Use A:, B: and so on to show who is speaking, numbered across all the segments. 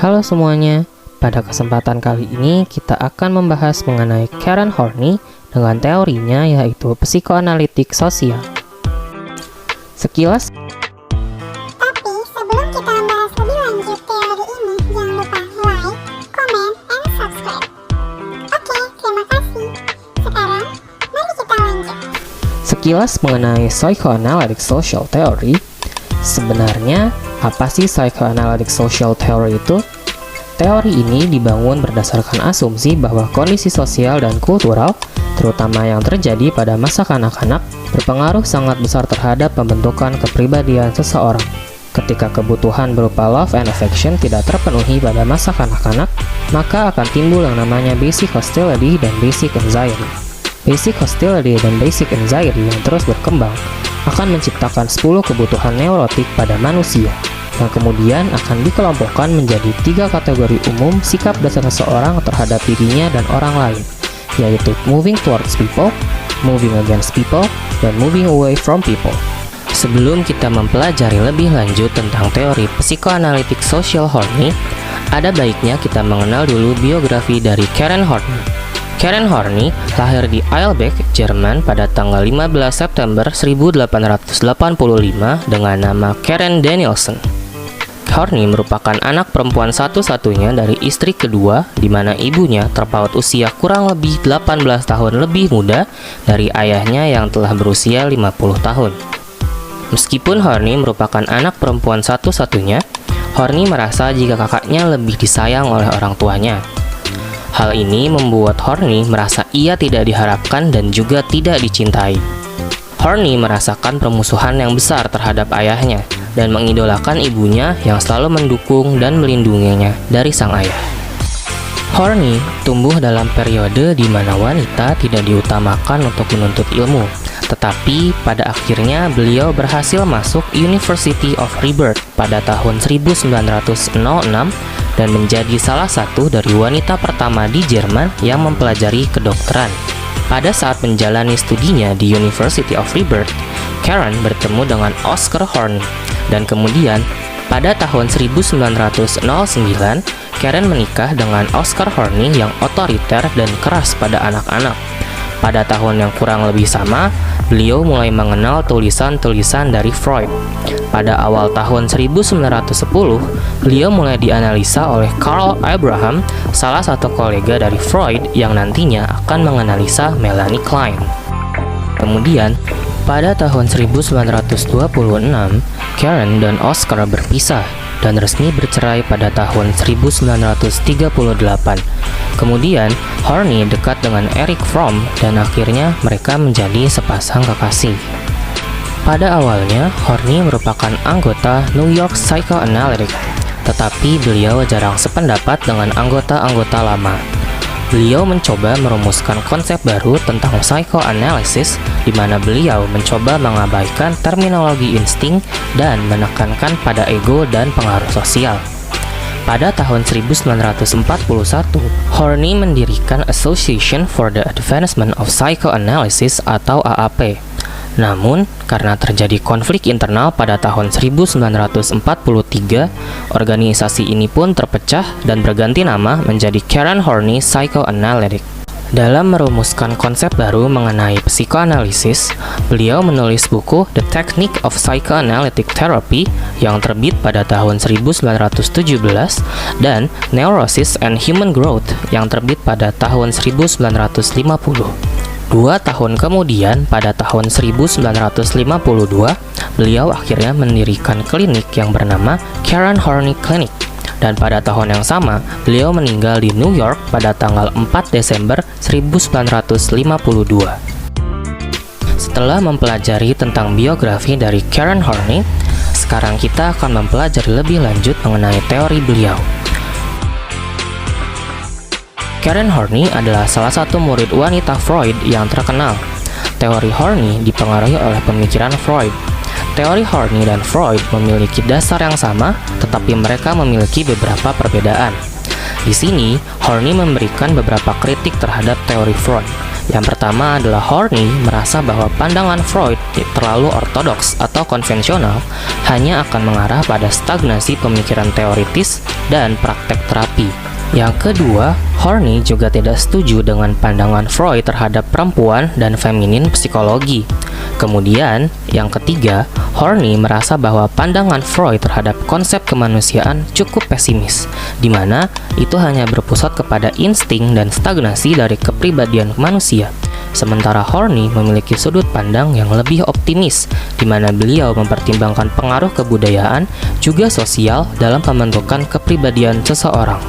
A: Halo semuanya, pada kesempatan kali ini kita akan membahas mengenai Karen Horney dengan teorinya yaitu psikoanalitik sosial. Sekilas,
B: Tapi sebelum kita membahas lebih lanjut teori ini, jangan lupa like, comment, and subscribe. Oke, terima kasih. Sekarang, mari kita lanjut.
A: sekilas mengenai psychoanalytic social theory. Sebenarnya, apa sih psychoanalytic social theory itu? Teori ini dibangun berdasarkan asumsi bahwa kondisi sosial dan kultural, terutama yang terjadi pada masa kanak-kanak, berpengaruh sangat besar terhadap pembentukan kepribadian seseorang. Ketika kebutuhan berupa love and affection tidak terpenuhi pada masa kanak-kanak, maka akan timbul yang namanya basic hostility dan basic anxiety. Basic hostility dan basic anxiety yang terus berkembang akan menciptakan 10 kebutuhan neurotik pada manusia, yang kemudian akan dikelompokkan menjadi 3 kategori umum sikap dasar seseorang terhadap dirinya dan orang lain, yaitu moving towards people, moving against people, dan moving away from people. Sebelum kita mempelajari lebih lanjut tentang teori psikoanalitik social Horney, ada baiknya kita mengenal dulu biografi dari Karen Horney. Karen Horney lahir di Eilbeck, Jerman pada tanggal 15 September 1885 dengan nama Karen Danielson. Horney merupakan anak perempuan satu-satunya dari istri kedua, di mana ibunya terpaut usia kurang lebih 18 tahun lebih muda dari ayahnya yang telah berusia 50 tahun. Meskipun Horney merupakan anak perempuan satu-satunya, Horney merasa jika kakaknya lebih disayang oleh orang tuanya. Hal ini membuat Horney merasa ia tidak diharapkan dan juga tidak dicintai. Horney merasakan permusuhan yang besar terhadap ayahnya dan mengidolakan ibunya yang selalu mendukung dan melindunginya dari sang ayah. Horney tumbuh dalam periode di mana wanita tidak diutamakan untuk menuntut ilmu, tetapi pada akhirnya beliau berhasil masuk University of Rebirth pada tahun 1906 dan menjadi salah satu dari wanita pertama di Jerman yang mempelajari kedokteran. Pada saat menjalani studinya di University of Rebirth, Karen bertemu dengan Oscar Horney, dan kemudian pada tahun 1909, Karen menikah dengan Oscar Horney yang otoriter dan keras pada anak-anak. Pada tahun yang kurang lebih sama, beliau mulai mengenal tulisan-tulisan dari Freud. Pada awal tahun 1910, beliau mulai dianalisa oleh Carl Abraham, salah satu kolega dari Freud yang nantinya akan menganalisa Melanie Klein. Kemudian, pada tahun 1926, Karen dan Oscar berpisah dan resmi bercerai pada tahun 1938. Kemudian, Horney dekat dengan Erich Fromm dan akhirnya mereka menjadi sepasang kekasih. Pada awalnya, Horney merupakan anggota New York Psychoanalytic, tetapi beliau jarang sependapat dengan anggota-anggota lama. Beliau mencoba merumuskan konsep baru tentang psychoanalysis, di mana beliau mencoba mengabaikan terminologi insting dan menekankan pada ego dan pengaruh sosial. Pada tahun 1941, Horney mendirikan Association for the Advancement of Psychoanalysis atau AAP. Namun, karena terjadi konflik internal pada tahun 1943, organisasi ini pun terpecah dan berganti nama menjadi Karen Horney Psychoanalytic. Dalam merumuskan konsep baru mengenai psikoanalisis, beliau menulis buku The Technique of Psychoanalytic Therapy yang terbit pada tahun 1917 dan Neurosis and Human Growth yang terbit pada tahun 1950. 2 tahun kemudian, pada tahun 1952, beliau akhirnya mendirikan klinik yang bernama Karen Horney Clinic. Dan pada tahun yang sama, beliau meninggal di New York pada tanggal 4 Desember 1952. Setelah mempelajari tentang biografi dari Karen Horney, sekarang kita akan mempelajari lebih lanjut mengenai teori beliau. Karen Horney adalah salah satu murid wanita Freud yang terkenal. Teori Horney dipengaruhi oleh pemikiran Freud. Teori Horney dan Freud memiliki dasar yang sama, tetapi mereka memiliki beberapa perbedaan. Di sini, Horney memberikan beberapa kritik terhadap teori Freud, Yang pertama adalah Horny merasa bahwa pandangan Freud terlalu ortodoks atau konvensional hanya akan mengarah pada stagnasi pemikiran teoritis dan praktek terapi. Yang kedua, Horny juga tidak setuju dengan pandangan Freud terhadap perempuan dan feminin psikologi. Kemudian, yang ketiga, Horny merasa bahwa pandangan Freud terhadap konsep kemanusiaan cukup pesimis, di mana itu hanya berpusat kepada insting dan stagnasi dari kepribadian manusia. Sementara Horny memiliki sudut pandang yang lebih optimis, di mana beliau mempertimbangkan pengaruh kebudayaan juga sosial dalam pembentukan kepribadian seseorang.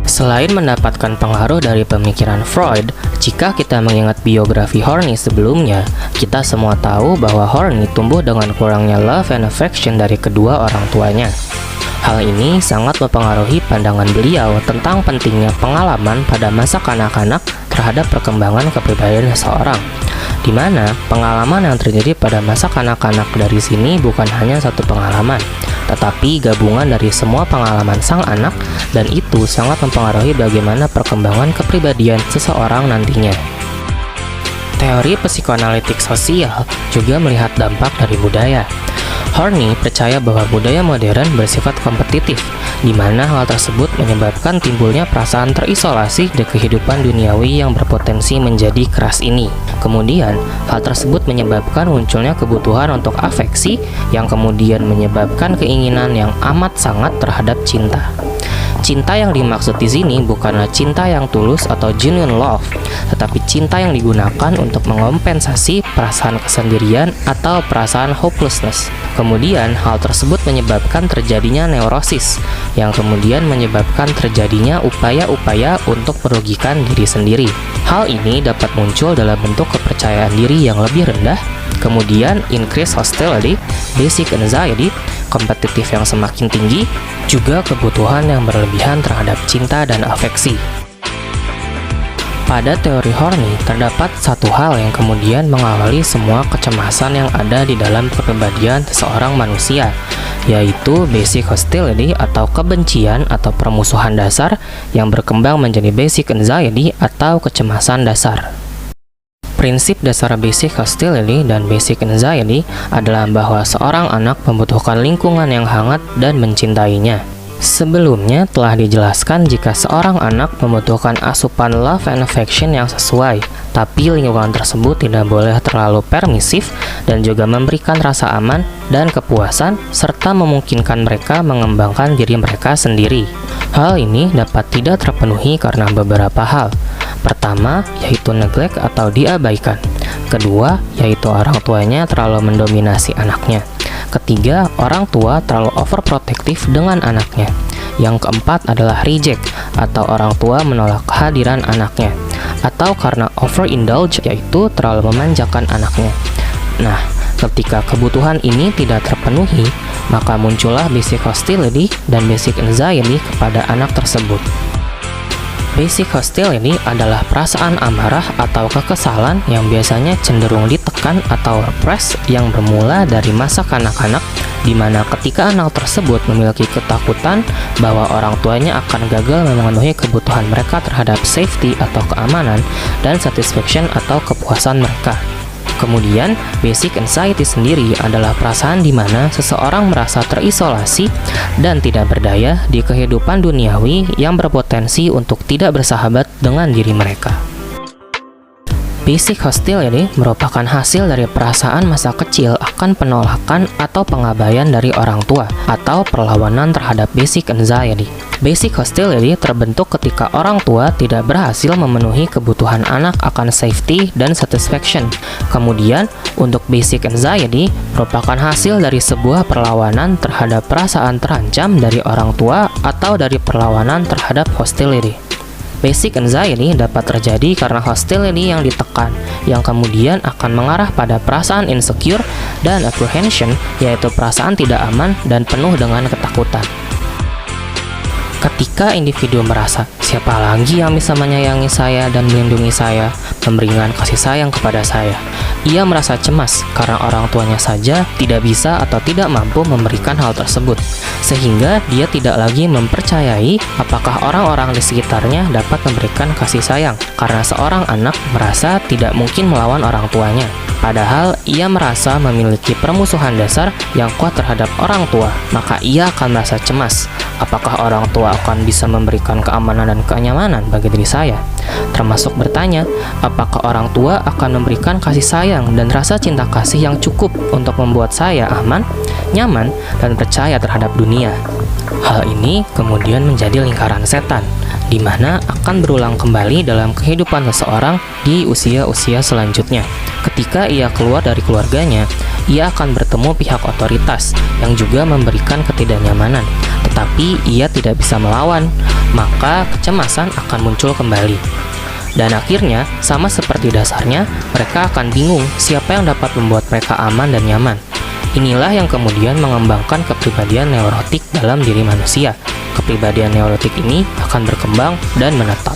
A: Selain mendapatkan pengaruh dari pemikiran Freud, jika kita mengingat biografi Horny sebelumnya, kita semua tahu bahwa Horny tumbuh dengan kurangnya love and affection dari kedua orang tuanya. Hal ini sangat mempengaruhi pandangan beliau tentang pentingnya pengalaman pada masa kanak-kanak terhadap perkembangan kepribadian seseorang, di mana pengalaman yang terjadi pada masa kanak-kanak dari sini bukan hanya satu pengalaman, tetapi gabungan dari semua pengalaman sang anak, dan itu sangat mempengaruhi bagaimana perkembangan kepribadian seseorang nantinya. Teori psikoanalitik sosial juga melihat dampak dari budaya. Horny percaya bahwa budaya modern bersifat kompetitif, di mana hal tersebut menyebabkan timbulnya perasaan terisolasi dari kehidupan duniawi yang berpotensi menjadi keras ini. Kemudian, hal tersebut menyebabkan munculnya kebutuhan untuk afeksi yang kemudian menyebabkan keinginan yang amat sangat terhadap cinta. Cinta yang dimaksud di sini bukanlah cinta yang tulus atau genuine love, tetapi cinta yang digunakan untuk mengompensasi perasaan kesendirian atau perasaan hopelessness. Kemudian, hal tersebut menyebabkan terjadinya neurosis, yang kemudian menyebabkan terjadinya upaya-upaya untuk merugikan diri sendiri. Hal ini dapat muncul dalam bentuk kepercayaan diri yang lebih rendah, kemudian increased hostility, basic anxiety, kompetitif yang semakin tinggi, juga kebutuhan yang berlebihan terhadap cinta dan afeksi. Pada teori Horny, terdapat satu hal yang kemudian mengawali semua kecemasan yang ada di dalam kepribadian seseorang manusia, yaitu basic hostility atau kebencian atau permusuhan dasar yang berkembang menjadi basic anxiety atau kecemasan dasar. Prinsip dasar basic hostility dan basic anxiety adalah bahwa seorang anak membutuhkan lingkungan yang hangat dan mencintainya. Sebelumnya telah dijelaskan jika seorang anak membutuhkan asupan love and affection yang sesuai, tapi lingkungan tersebut tidak boleh terlalu permisif dan juga memberikan rasa aman dan kepuasan serta memungkinkan mereka mengembangkan diri mereka sendiri. Hal ini dapat tidak terpenuhi karena beberapa hal. Pertama, yaitu neglect atau diabaikan. Kedua, yaitu orang tuanya terlalu mendominasi anaknya. Ketiga, orang tua terlalu overprotective dengan anaknya. Yang keempat adalah reject, atau orang tua menolak kehadiran anaknya. Atau karena overindulge, yaitu terlalu memanjakan anaknya. Nah, ketika kebutuhan ini tidak terpenuhi, maka muncullah basic hostility dan basic anxiety kepada anak tersebut. Basic hostility adalah perasaan amarah atau kekesalan yang biasanya cenderung ditekan atau repress yang bermula dari masa kanak-kanak, di mana ketika anak tersebut memiliki ketakutan bahwa orang tuanya akan gagal memenuhi kebutuhan mereka terhadap safety atau keamanan dan satisfaction atau kepuasan mereka. Kemudian, basic anxiety sendiri adalah perasaan di mana seseorang merasa terisolasi dan tidak berdaya di kehidupan duniawi yang berpotensi untuk tidak bersahabat dengan diri mereka. Basic hostility merupakan hasil dari perasaan masa kecil akan penolakan atau pengabaian dari orang tua atau perlawanan terhadap basic anxiety. Basic hostility terbentuk ketika orang tua tidak berhasil memenuhi kebutuhan anak akan safety dan satisfaction. Kemudian, untuk basic anxiety merupakan hasil dari sebuah perlawanan terhadap perasaan terancam dari orang tua atau dari perlawanan terhadap hostility. Basic anxiety dapat terjadi karena hostility yang ditekan, yang kemudian akan mengarah pada perasaan insecure dan apprehension, yaitu perasaan tidak aman dan penuh dengan ketakutan. Ketika individu merasa siapa lagi yang bisa menyayangi saya dan melindungi saya, memberikan kasih sayang kepada saya, ia merasa cemas karena orang tuanya saja tidak bisa atau tidak mampu memberikan hal tersebut, sehingga dia tidak lagi mempercayai apakah orang-orang di sekitarnya dapat memberikan kasih sayang, karena seorang anak merasa tidak mungkin melawan orang tuanya. Padahal ia merasa memiliki permusuhan dasar yang kuat terhadap orang tua, maka ia akan merasa cemas. Apakah orang tua akan bisa memberikan keamanan dan kenyamanan bagi diri saya? Termasuk bertanya, apakah orang tua akan memberikan kasih sayang dan rasa cinta kasih yang cukup untuk membuat saya aman, nyaman, dan percaya terhadap dunia? Hal ini kemudian menjadi lingkaran setan, di mana akan berulang kembali dalam kehidupan seseorang di usia-usia selanjutnya. Ketika ia keluar dari keluarganya, ia akan bertemu pihak otoritas yang juga memberikan ketidaknyamanan, tetapi ia tidak bisa melawan, maka kecemasan akan muncul kembali. Dan akhirnya, sama seperti dasarnya, mereka akan bingung siapa yang dapat membuat mereka aman dan nyaman. Inilah yang kemudian mengembangkan kepribadian neurotik dalam diri manusia. Kepribadian neurotik ini akan berkembang dan menetap.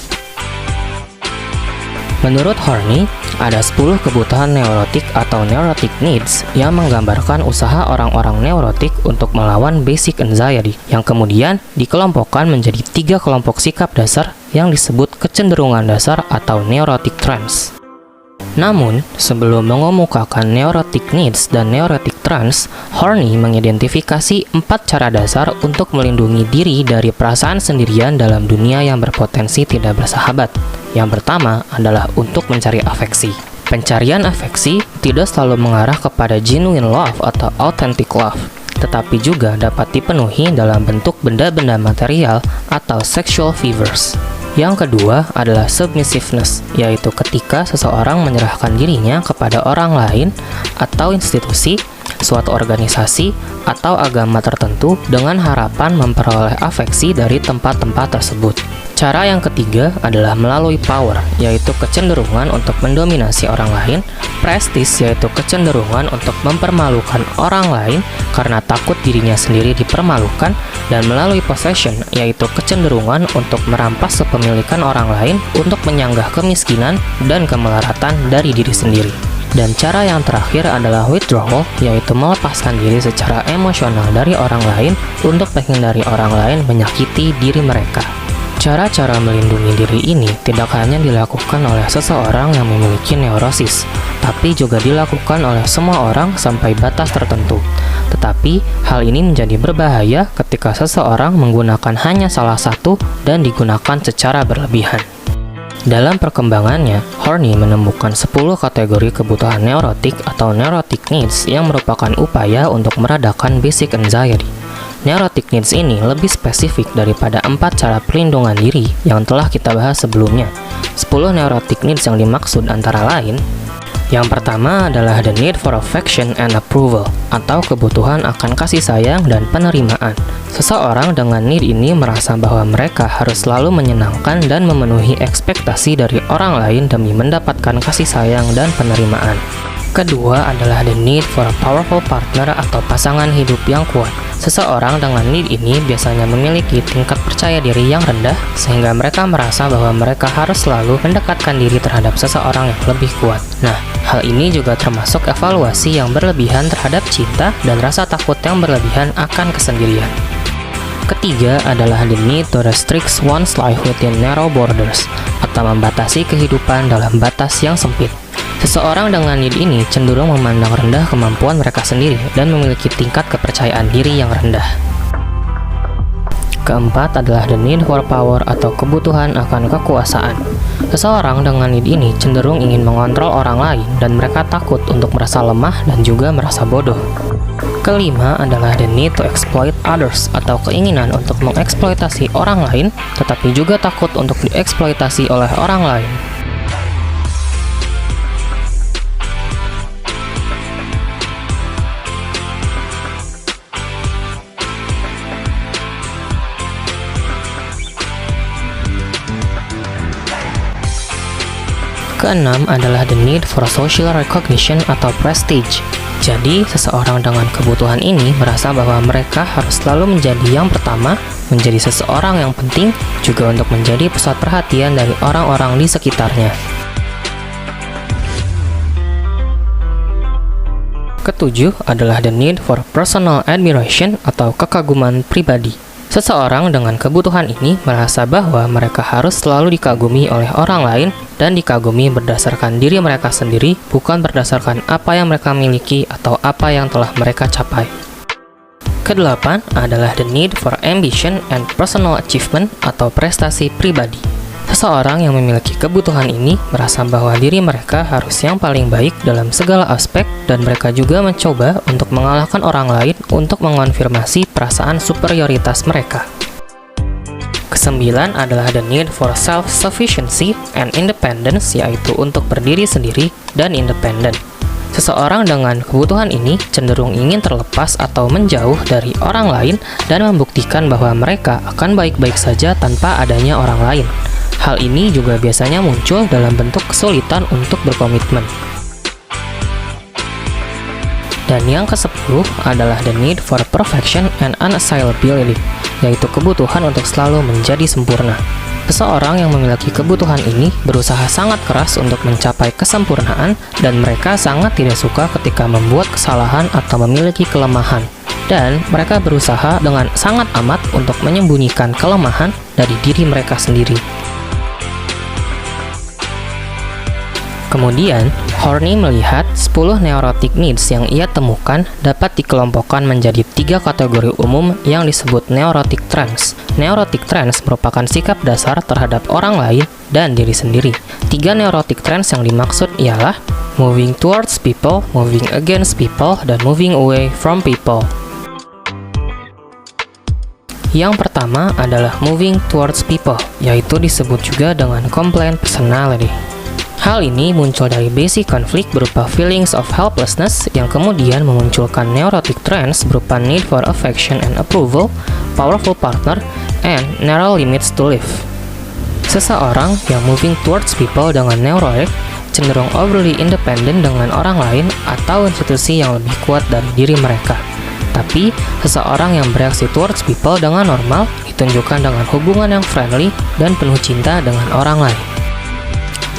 A: Menurut Horney, ada 10 kebutuhan neurotik atau neurotic needs yang menggambarkan usaha orang-orang neurotik untuk melawan basic anxiety, yang kemudian dikelompokkan menjadi 3 kelompok sikap dasar yang disebut kecenderungan dasar atau neurotic trends. Namun, sebelum mengemukakan neurotic needs dan neurotic trends, Horney mengidentifikasi 4 cara dasar untuk melindungi diri dari perasaan sendirian dalam dunia yang berpotensi tidak bersahabat. Yang pertama adalah untuk mencari afeksi. Pencarian afeksi tidak selalu mengarah kepada genuine love atau authentic love, tetapi juga dapat dipenuhi dalam bentuk benda-benda material atau sexual fevers. Yang kedua adalah submissiveness, yaitu ketika seseorang menyerahkan dirinya kepada orang lain atau institusi, suatu organisasi, atau agama tertentu dengan harapan memperoleh afeksi dari tempat-tempat tersebut. Cara yang ketiga adalah melalui power, yaitu kecenderungan untuk mendominasi orang lain, prestige, yaitu kecenderungan untuk mempermalukan orang lain karena takut dirinya sendiri dipermalukan, dan melalui possession, yaitu kecenderungan untuk merampas kepemilikan orang lain untuk menyanggah kemiskinan dan kemelaratan dari diri sendiri. Dan cara yang terakhir adalah withdrawal, yaitu melepaskan diri secara emosional dari orang lain untuk menghindari orang lain menyakiti diri mereka. Cara-cara melindungi diri ini tidak hanya dilakukan oleh seseorang yang memiliki neurosis, tapi juga dilakukan oleh semua orang sampai batas tertentu. Tetapi, hal ini menjadi berbahaya ketika seseorang menggunakan hanya salah satu dan digunakan secara berlebihan. Dalam perkembangannya, Horney menemukan 10 kategori kebutuhan neurotik atau neurotic needs yang merupakan upaya untuk meredakan basic anxiety. Neurotic needs ini lebih spesifik daripada 4 cara perlindungan diri yang telah kita bahas sebelumnya. 10 neurotic needs yang dimaksud antara lain: yang pertama adalah the need for affection and approval, atau kebutuhan akan kasih sayang dan penerimaan. Seseorang dengan need ini merasa bahwa mereka harus selalu menyenangkan dan memenuhi ekspektasi dari orang lain demi mendapatkan kasih sayang dan penerimaan. Kedua adalah the need for a powerful partner atau pasangan hidup yang kuat. Seseorang dengan need ini biasanya memiliki tingkat percaya diri yang rendah, sehingga mereka merasa bahwa mereka harus selalu mendekatkan diri terhadap seseorang yang lebih kuat. Nah, hal ini juga termasuk evaluasi yang berlebihan terhadap cinta dan rasa takut yang berlebihan akan kesendirian. Ketiga adalah the need to restrict one's life within narrow borders, atau membatasi kehidupan dalam batas yang sempit. Seseorang dengan need ini cenderung memandang rendah kemampuan mereka sendiri dan memiliki tingkat kepercayaan diri yang rendah. Keempat adalah the need for power atau kebutuhan akan kekuasaan. Seseorang dengan need ini cenderung ingin mengontrol orang lain dan mereka takut untuk merasa lemah dan juga merasa bodoh. Kelima adalah the need to exploit others atau keinginan untuk mengeksploitasi orang lain, tetapi juga takut untuk dieksploitasi oleh orang lain. Keenam adalah the need for social recognition atau prestige. Jadi, seseorang dengan kebutuhan ini merasa bahwa mereka harus selalu menjadi yang pertama menjadi seseorang yang penting, juga untuk menjadi pusat perhatian dari orang-orang di sekitarnya. Ketujuh adalah the need for personal admiration atau kekaguman pribadi. Seseorang dengan kebutuhan ini merasa bahwa mereka harus selalu dikagumi oleh orang lain dan dikagumi berdasarkan diri mereka sendiri, bukan berdasarkan apa yang mereka miliki atau apa yang telah mereka capai. Kedelapan adalah the need for ambition and personal achievement atau prestasi pribadi. Seseorang yang memiliki kebutuhan ini merasa bahwa diri mereka harus yang paling baik dalam segala aspek dan mereka juga mencoba untuk mengalahkan orang lain untuk mengonfirmasi perasaan superioritas mereka. Kesembilan adalah the need for self-sufficiency and independence, yaitu untuk berdiri sendiri dan independen. Seseorang dengan kebutuhan ini cenderung ingin terlepas atau menjauh dari orang lain dan membuktikan bahwa mereka akan baik-baik saja tanpa adanya orang lain. Hal ini juga biasanya muncul dalam bentuk kesulitan untuk berkomitmen. Dan yang ke-10 adalah the need for perfection and unassailability, yaitu kebutuhan untuk selalu menjadi sempurna. Seseorang yang memiliki kebutuhan ini berusaha sangat keras untuk mencapai kesempurnaan dan mereka sangat tidak suka ketika membuat kesalahan atau memiliki kelemahan. Dan mereka berusaha dengan sangat amat untuk menyembunyikan kelemahan dari diri mereka sendiri. Kemudian, Horney melihat 10 neurotic needs yang ia temukan dapat dikelompokkan menjadi 3 kategori umum yang disebut neurotic trends. Neurotic trends merupakan sikap dasar terhadap orang lain dan diri sendiri. 3 neurotic trends yang dimaksud ialah moving towards people, moving against people, dan moving away from people. Yang pertama adalah moving towards people, yaitu disebut juga dengan complaint personality. Hal ini muncul dari basic konflik berupa feelings of helplessness yang kemudian memunculkan neurotic trends berupa need for affection and approval, powerful partner, and narrow limits to live. Seseorang yang moving towards people dengan neurotic cenderung overly independent dengan orang lain atau institusi yang lebih kuat dari diri mereka. Tapi, seseorang yang bereaksi towards people dengan normal ditunjukkan dengan hubungan yang friendly dan penuh cinta dengan orang lain.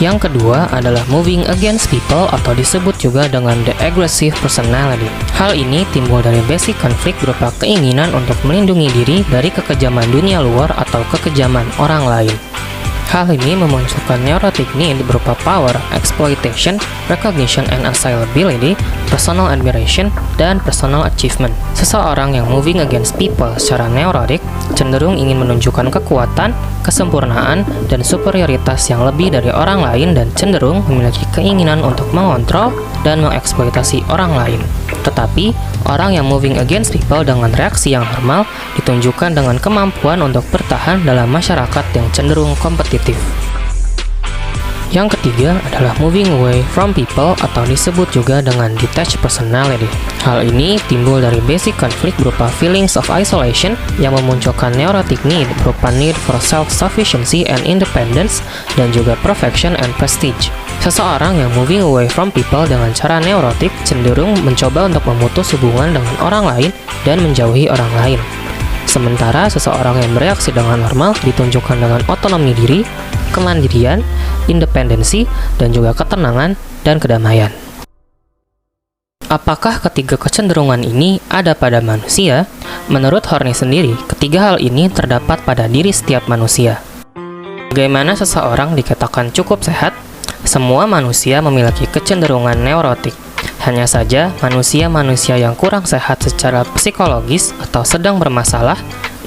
A: Yang kedua adalah moving against people atau disebut juga dengan the aggressive personality. Hal ini timbul dari basic konflik berupa keinginan untuk melindungi diri dari kekejaman dunia luar atau kekejaman orang lain. Hal ini memunculkan neurotic need berupa power, exploitation, recognition and assailability, personal admiration, dan personal achievement. Seseorang yang moving against people secara neurotic cenderung ingin menunjukkan kekuatan, kesempurnaan, dan superioritas yang lebih dari orang lain dan cenderung memiliki keinginan untuk mengontrol dan mengeksploitasi orang lain. Tetapi, orang yang moving against people dengan reaksi yang normal ditunjukkan dengan kemampuan untuk bertahan dalam masyarakat yang cenderung kompetitif. Yang ketiga adalah moving away from people atau disebut juga dengan detached personality. Hal ini timbul dari basic konflik berupa feelings of isolation yang memunculkan neurotic need berupa need for self-sufficiency and independence dan juga perfection and prestige. Seseorang yang moving away from people dengan cara neurotik cenderung mencoba untuk memutus hubungan dengan orang lain dan menjauhi orang lain. Sementara seseorang yang bereaksi dengan normal ditunjukkan dengan otonomi diri, kemandirian, independensi, dan juga ketenangan dan kedamaian. Apakah ketiga kecenderungan ini ada pada manusia? Menurut Horney sendiri, ketiga hal ini terdapat pada diri setiap manusia. Bagaimana seseorang dikatakan cukup sehat? Semua manusia memiliki kecenderungan neurotik. Hanya saja, manusia-manusia yang kurang sehat secara psikologis atau sedang bermasalah,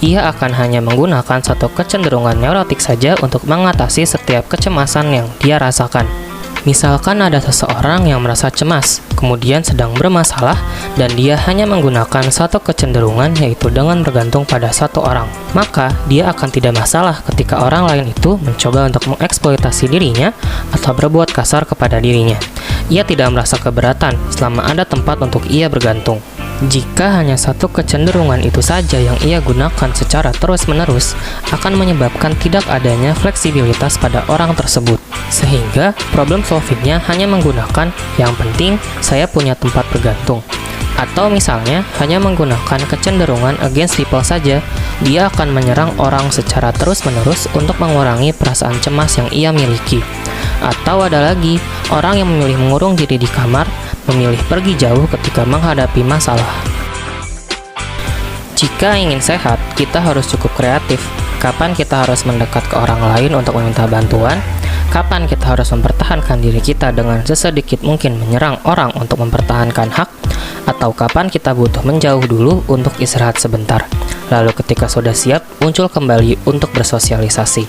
A: ia akan hanya menggunakan satu kecenderungan neurotik saja untuk mengatasi setiap kecemasan yang dia rasakan. Misalkan ada seseorang yang merasa cemas, kemudian sedang bermasalah, dan dia hanya menggunakan satu kecenderungan yaitu dengan bergantung pada satu orang. Maka, dia akan tidak masalah ketika orang lain itu mencoba untuk mengeksploitasi dirinya atau berbuat kasar kepada dirinya. Ia tidak merasa keberatan selama ada tempat untuk ia bergantung. Jika hanya satu kecenderungan itu saja yang ia gunakan secara terus-menerus, akan menyebabkan tidak adanya fleksibilitas pada orang tersebut. Sehingga, problem solvingnya hanya menggunakan yang penting saya punya tempat bergantung. Atau misalnya hanya menggunakan kecenderungan against people saja, dia akan menyerang orang secara terus-menerus untuk mengurangi perasaan cemas yang ia miliki. Atau ada lagi, orang yang memilih mengurung diri di kamar, memilih pergi jauh ketika menghadapi masalah. Jika ingin sehat, kita harus cukup kreatif. Kapan kita harus mendekat ke orang lain untuk meminta bantuan? Kapan kita harus mempertahankan diri kita dengan sesedikit mungkin menyerang orang untuk mempertahankan hak? Atau kapan kita butuh menjauh dulu untuk istirahat sebentar? Lalu ketika sudah siap, muncul kembali untuk bersosialisasi.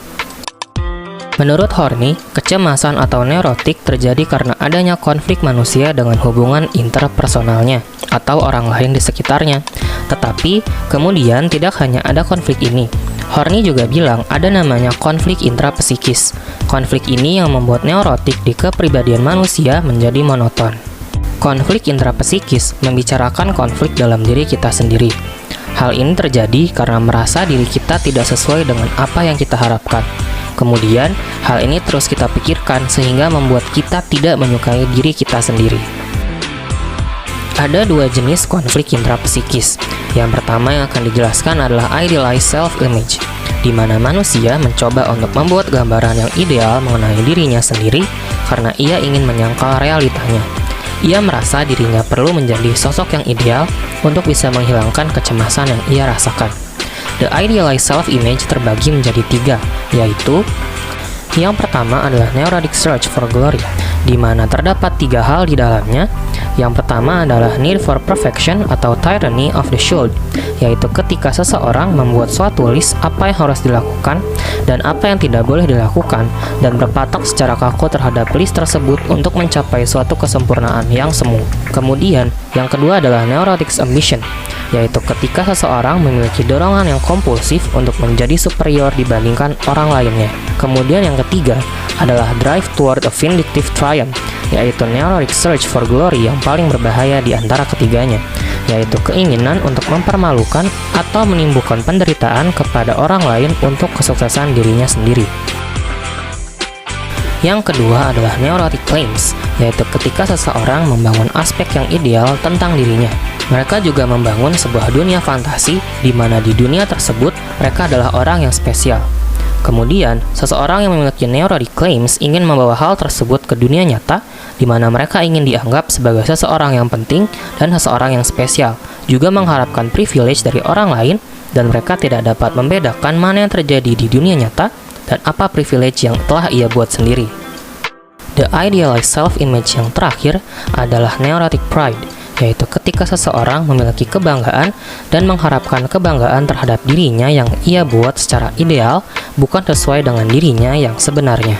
A: Menurut Horney, kecemasan atau neurotik terjadi karena adanya konflik manusia dengan hubungan interpersonalnya atau orang lain di sekitarnya. Tetapi, kemudian tidak hanya ada konflik ini. Horney juga bilang ada namanya konflik intrapsikis. Konflik ini yang membuat neurotik di kepribadian manusia menjadi monoton. Konflik intrapsikis membicarakan konflik dalam diri kita sendiri. Hal ini terjadi karena merasa diri kita tidak sesuai dengan apa yang kita harapkan. Kemudian, hal ini terus kita pikirkan sehingga membuat kita tidak menyukai diri kita sendiri. Ada dua jenis konflik intrapsikis. Yang pertama yang akan dijelaskan adalah idealized self-image, di mana manusia mencoba untuk membuat gambaran yang ideal mengenai dirinya sendiri karena ia ingin menyangkal realitanya. Ia merasa dirinya perlu menjadi sosok yang ideal untuk bisa menghilangkan kecemasan yang ia rasakan. The idealized self-image terbagi menjadi tiga, yaitu yang pertama adalah neurotic search for glory, di mana terdapat tiga hal di dalamnya. Yang pertama adalah need for perfection atau tyranny of the should, yaitu ketika seseorang membuat suatu list apa yang harus dilakukan dan apa yang tidak boleh dilakukan, dan berpatok secara kaku terhadap list tersebut untuk mencapai suatu kesempurnaan yang semu. Kemudian, yang kedua adalah neurotic ambition, yaitu ketika seseorang memiliki dorongan yang kompulsif untuk menjadi superior dibandingkan orang lainnya. Kemudian yang ketiga adalah drive toward a vindictive triumph, yaitu neurotic search for glory yang paling berbahaya di antara ketiganya, yaitu keinginan untuk mempermalukan atau menimbulkan penderitaan kepada orang lain untuk kesuksesan dirinya sendiri. Yang kedua adalah neurotic claims, yaitu ketika seseorang membangun aspek yang ideal tentang dirinya. Mereka juga membangun sebuah dunia fantasi di mana di dunia tersebut mereka adalah orang yang spesial. Kemudian, seseorang yang memiliki neurotic claims ingin membawa hal tersebut ke dunia nyata, di mana mereka ingin dianggap sebagai seseorang yang penting dan seseorang yang spesial, juga mengharapkan privilege dari orang lain, dan mereka tidak dapat membedakan mana yang terjadi di dunia nyata dan apa privilege yang telah ia buat sendiri. The idealized self-image yang terakhir adalah neurotic pride, yaitu ketika seseorang memiliki kebanggaan dan mengharapkan kebanggaan terhadap dirinya yang ia buat secara ideal, bukan sesuai dengan dirinya yang sebenarnya.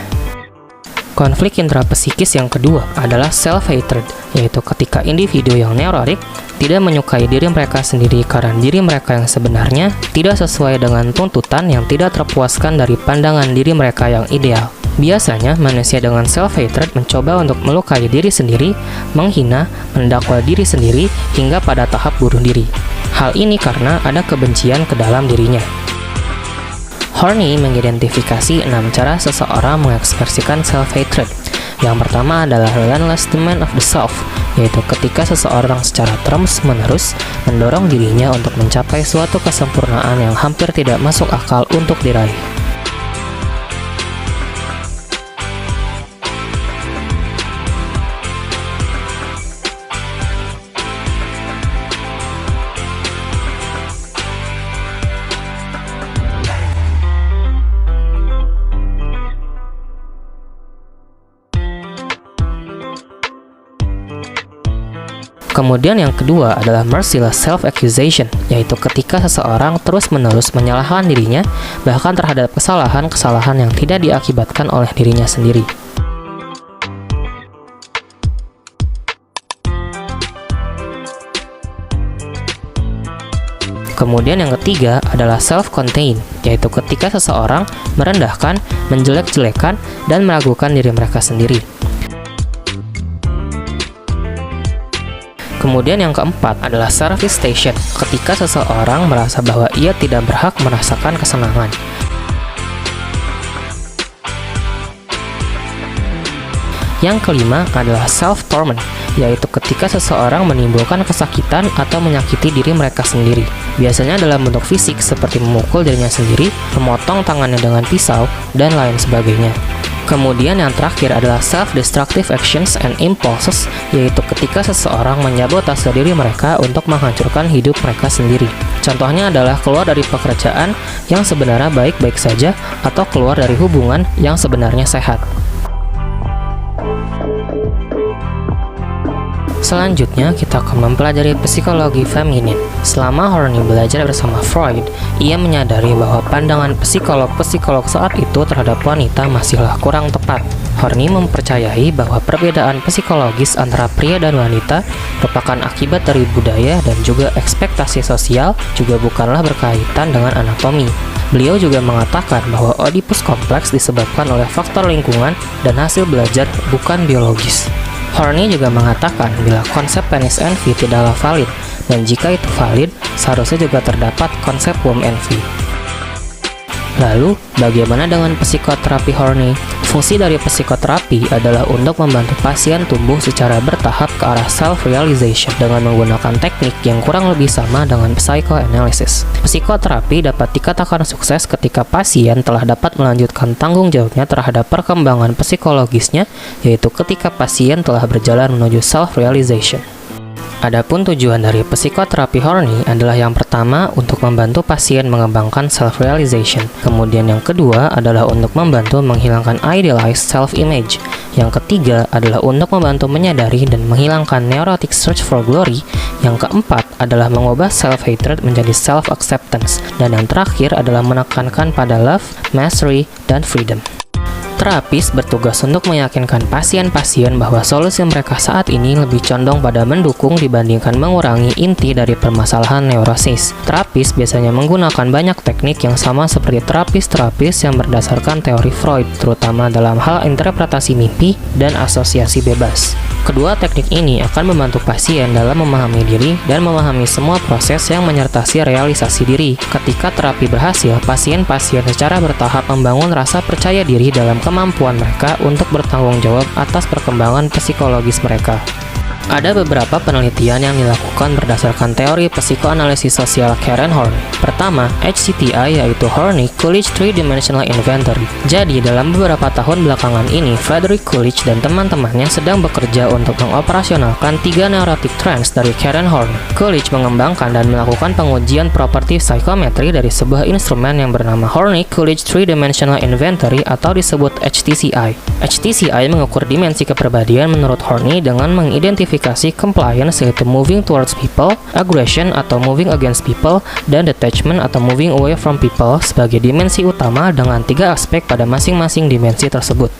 A: Konflik intrapsikis yang kedua adalah self-hatred, yaitu ketika individu yang neurotik tidak menyukai diri mereka sendiri karena diri mereka yang sebenarnya tidak sesuai dengan tuntutan yang tidak terpuaskan dari pandangan diri mereka yang ideal. Biasanya, manusia dengan self-hatred mencoba untuk melukai diri sendiri, menghina, mendakwa diri sendiri, hingga pada tahap bunuh diri. Hal ini karena ada kebencian ke dalam dirinya. Horney mengidentifikasi 6 cara seseorang mengekspresikan self-hatred. Yang pertama adalah relentless demand of the self, yaitu ketika seseorang secara terus-menerus mendorong dirinya untuk mencapai suatu kesempurnaan yang hampir tidak masuk akal untuk diraih. Kemudian yang kedua adalah merciless self-accusation, yaitu ketika seseorang terus-menerus menyalahkan dirinya, bahkan terhadap kesalahan-kesalahan yang tidak diakibatkan oleh dirinya sendiri. Kemudian yang ketiga adalah self-contained, yaitu ketika seseorang merendahkan, menjelek-jelekan, dan meragukan diri mereka sendiri. Kemudian yang keempat adalah service station, ketika seseorang merasa bahwa ia tidak berhak merasakan kesenangan. Yang kelima adalah self-torment, yaitu ketika seseorang menimbulkan kesakitan atau menyakiti diri mereka sendiri. Biasanya dalam bentuk fisik seperti memukul dirinya sendiri, memotong tangannya dengan pisau, dan lain sebagainya. Kemudian yang terakhir adalah self-destructive actions and impulses, yaitu ketika seseorang menyabotase diri mereka untuk menghancurkan hidup mereka sendiri. Contohnya adalah keluar dari pekerjaan yang sebenarnya baik-baik saja atau keluar dari hubungan yang sebenarnya sehat. Selanjutnya, kita akan mempelajari psikologi feminin. Selama Horney belajar bersama Freud, ia menyadari bahwa pandangan psikolog-psikolog saat itu terhadap wanita masihlah kurang tepat. Horney mempercayai bahwa perbedaan psikologis antara pria dan wanita merupakan akibat dari budaya dan juga ekspektasi sosial, juga bukanlah berkaitan dengan anatomi. Beliau juga mengatakan bahwa Oedipus kompleks disebabkan oleh faktor lingkungan dan hasil belajar, bukan biologis. Horney juga mengatakan bila konsep penis envy tidaklah valid, dan jika itu valid, seharusnya juga terdapat konsep womb envy. Lalu, bagaimana dengan psikoterapi Horney? Fungsi dari psikoterapi adalah untuk membantu pasien tumbuh secara bertahap ke arah self-realization dengan menggunakan teknik yang kurang lebih sama dengan psychoanalysis. Psikoterapi dapat dikatakan sukses ketika pasien telah dapat melanjutkan tanggung jawabnya terhadap perkembangan psikologisnya, yaitu ketika pasien telah berjalan menuju self-realization. Adapun tujuan dari psikoterapi Horney adalah yang pertama untuk membantu pasien mengembangkan self-realization. Kemudian yang kedua adalah untuk membantu menghilangkan idealized self-image. Yang ketiga adalah untuk membantu menyadari dan menghilangkan neurotic search for glory. Yang keempat adalah mengubah self-hatred menjadi self-acceptance. Dan yang terakhir adalah menekankan pada love, mastery, dan freedom. Terapis bertugas untuk meyakinkan pasien-pasien bahwa solusi mereka saat ini lebih condong pada mendukung dibandingkan mengurangi inti dari permasalahan neurosis. Terapis biasanya menggunakan banyak teknik yang sama seperti terapis-terapis yang berdasarkan teori Freud, terutama dalam hal interpretasi mimpi dan asosiasi bebas. Kedua teknik ini akan membantu pasien dalam memahami diri dan memahami semua proses yang menyertasi realisasi diri. Ketika terapi berhasil, pasien-pasien secara bertahap membangun rasa percaya diri dalam kemampuan mereka untuk bertanggung jawab atas perkembangan psikologis mereka. Ada beberapa penelitian yang dilakukan berdasarkan teori psikoanalisis sosial Karen Horney. Pertama, HCTI yaitu Horney Coolidge Three-Dimensional Inventory. Jadi, dalam beberapa tahun belakangan ini, Frederick Coolidge dan teman-temannya sedang bekerja untuk mengoperasionalkan 3 neurotic trends dari Karen Horney. Coolidge mengembangkan dan melakukan pengujian properti psikometri dari sebuah instrumen yang bernama Horney Coolidge Three-Dimensional Inventory atau disebut HTCI. HTCI mengukur dimensi kepribadian menurut Horney dengan mengidentifikasi compliance yaitu moving towards people, aggression atau moving against people, dan detachment atau moving away from people sebagai dimensi utama dengan 3 aspek pada masing-masing dimensi tersebut.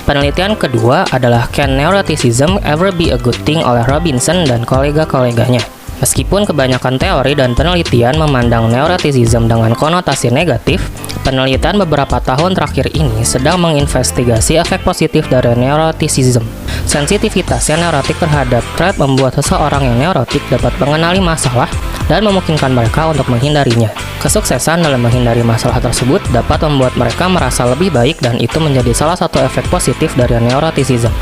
A: Penelitian kedua adalah Can Neuroticism Ever Be a Good Thing oleh Robinson dan kolega-koleganya. Meskipun kebanyakan teori dan penelitian memandang neuroticism dengan konotasi negatif, penelitian beberapa tahun terakhir ini sedang menginvestigasi efek positif dari neuroticism. Sensitivitasnya neurotik terhadap trait membuat seseorang yang neurotik dapat mengenali masalah dan memungkinkan mereka untuk menghindarinya. Kesuksesan dalam menghindari masalah tersebut dapat membuat mereka merasa lebih baik dan itu menjadi salah satu efek positif dari neuroticism.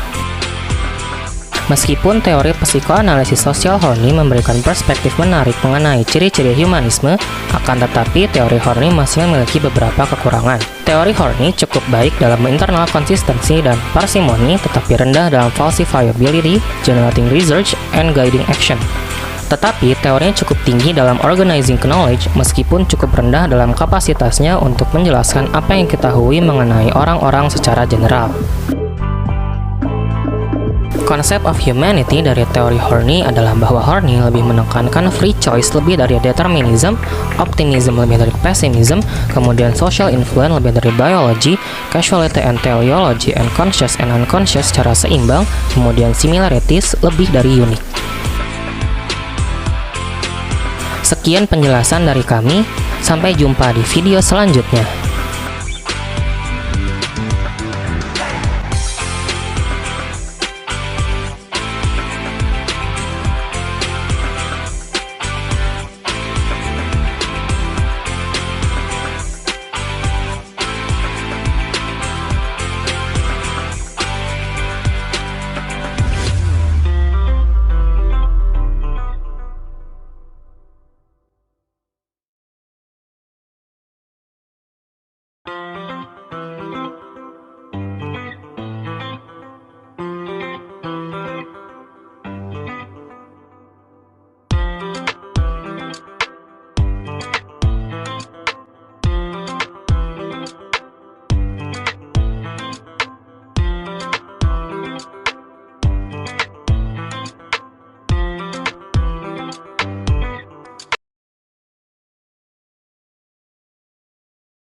A: Meskipun teori psikoanalisis sosial Horney memberikan perspektif menarik mengenai ciri-ciri humanisme, akan tetapi teori Horney masih memiliki beberapa kekurangan. Teori Horney cukup baik dalam internal konsistensi dan parsimoni, tetapi rendah dalam falsifiability, generating research, and guiding action. Tetapi teorinya cukup tinggi dalam organizing knowledge, meskipun cukup rendah dalam kapasitasnya untuk menjelaskan apa yang diketahui mengenai orang-orang secara general. Konsep of humanity dari teori Horney adalah bahwa Horney lebih menekankan free choice lebih dari determinism, optimism lebih dari pessimism, kemudian social influence lebih dari biology, causality and teleology, and conscious and unconscious secara seimbang, kemudian similarities lebih dari unik. Sekian penjelasan dari kami, sampai jumpa di video selanjutnya.